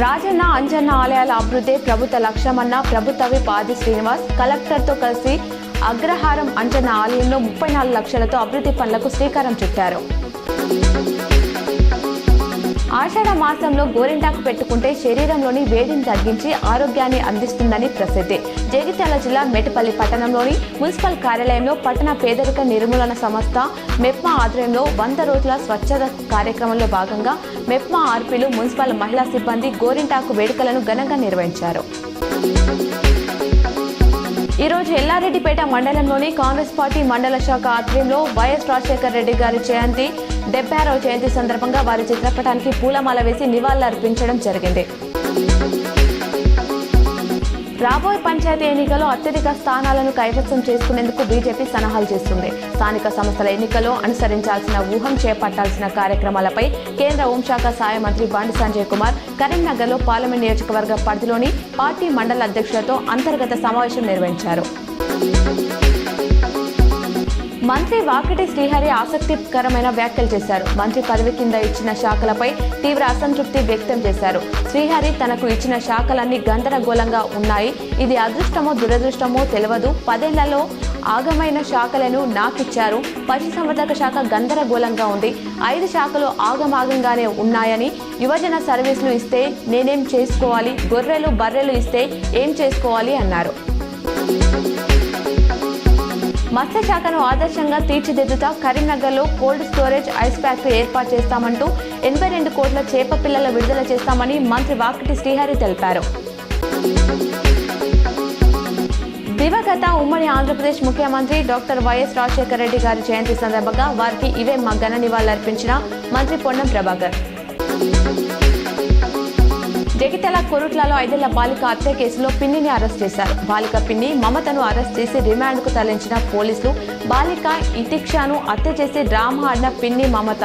రాజన్న అంజన్న ఆలయాల అభివృద్ధి ప్రభుత్వ లక్ష్యమన్న ప్రభుత్వ విప్ ఆది శ్రీనివాస్ కలెక్టర్తో కలిసి అగ్రహారం అంజన్న ఆలయంలో 34 లక్షలతో అభివృద్ధి పనులకు శ్రీకారం చుట్టారు. ఆషాఢ మాసంలో గోరింటాకు పెట్టుకుంటే శరీరంలోని వేడిని తగ్గించి ఆరోగ్యాన్ని అందిస్తుందని ప్రసిద్ధి. జగిత్యాల జిల్లా మేటపల్లి పట్టణంలోని మున్సిపల్ కార్యాలయంలో పట్టణ పేదరిక నిర్మూలన సంస్థ మెప్మా ఆధ్వర్యంలో 100 రోజుల స్వచ్ఛత కార్యక్రమంలో భాగంగా మెప్మా ఆర్పీలు మున్సిపల్ మహిళా సిబ్బంది గోరింటాకు వేడుకలను ఘనంగా నిర్వహించారు. ఈ రోజు ఎల్లారెడ్డిపేట మండలంలోని కాంగ్రెస్ పార్టీ మండల శాఖ ఆధ్వర్యంలో వైఎస్ రాజశేఖర రెడ్డి గారి జయంతి 76వ జయంతి సందర్భంగా వారి చిత్రపటానికి పూలమాల వేసి నివాళులర్పించడం జరిగింది. రాబోయే పంచాయతీ ఎన్నికల్లో అత్యధిక స్థానాలను కైవసం చేసుకునేందుకు బీజేపీ సన్నాహాలు చేస్తుంది. స్థానిక సంస్థల ఎన్నికల్లో అనుసరించాల్సిన వ్యూహం చేపట్టాల్సిన కార్యక్రమాలపై కేంద్ర హోంశాఖ సహాయ మంత్రి బండి సంజయ్ కుమార్ కరీంనగర్లో పార్లమెంట్ నియోజకవర్గ పరిధిలోని పార్టీ మండల అధ్యక్షులతో అంతర్గత సమావేశం నిర్వహించారు. మంత్రి వాకిటి శ్రీహరి ఆసక్తికరమైన వ్యాఖ్యలు చేశారు. మంత్రి పదవి కింద ఇచ్చిన శాఖలపై తీవ్ర అసంతృప్తి వ్యక్తం చేశారు. శ్రీహరి తనకు ఇచ్చిన శాఖలన్నీ గందరగోళంగా ఉన్నాయి. ఇది అదృష్టమో దురదృష్టమో తెలియదు. 10 ఏళ్లలో ఆగమైన శాఖలను నాకిచ్చారు. పశుసంవర్ధక శాఖ గందరగోళంగా ఉంది. 5 శాఖలు ఆగమాగంగానే ఉన్నాయని, యువజన సర్వీసులు ఇస్తే నేనేం చేసుకోవాలి, గొర్రెలు బర్రెలు ఇస్తే ఏం చేసుకోవాలి అన్నారు. మత్స్యశాఖను ఆదర్శంగా తీర్చిదిద్దుతా కరీంనగర్లో కోల్డ్ స్టోరేజ్ ఐస్ ఫ్యాక్టరీ ఏర్పాటు చేస్తామంటూ 82 కోట్ల చేప పిల్లల విడుదల చేస్తామని మంత్రి వాకిటి శ్రీహరి తెలిపారు. దివంగత ఉమ్మడి ఆంధ్రప్రదేశ్ ముఖ్యమంత్రి డాక్టర్ వైఎస్ రాజశేఖర రెడ్డి గారి జయంతి సందర్భంగా వారికి ఇవే మా ఘన నివాళులర్పించిన మంత్రి పొన్నం ప్రభాకర్. జగిత్యాల కొరుట్లలో 5 ఏళ్ల బాలిక హత్య కేసులో పిన్నిని అరెస్ట్ చేశారు. బాలిక పిన్ని మమతను అరెస్ట్ చేసి రిమాండ్కు తరలించిన పోలీసులు బాలిక ఇతిక్షను హత్య చేసి డ్రామా ఆడిన పిన్ని మమత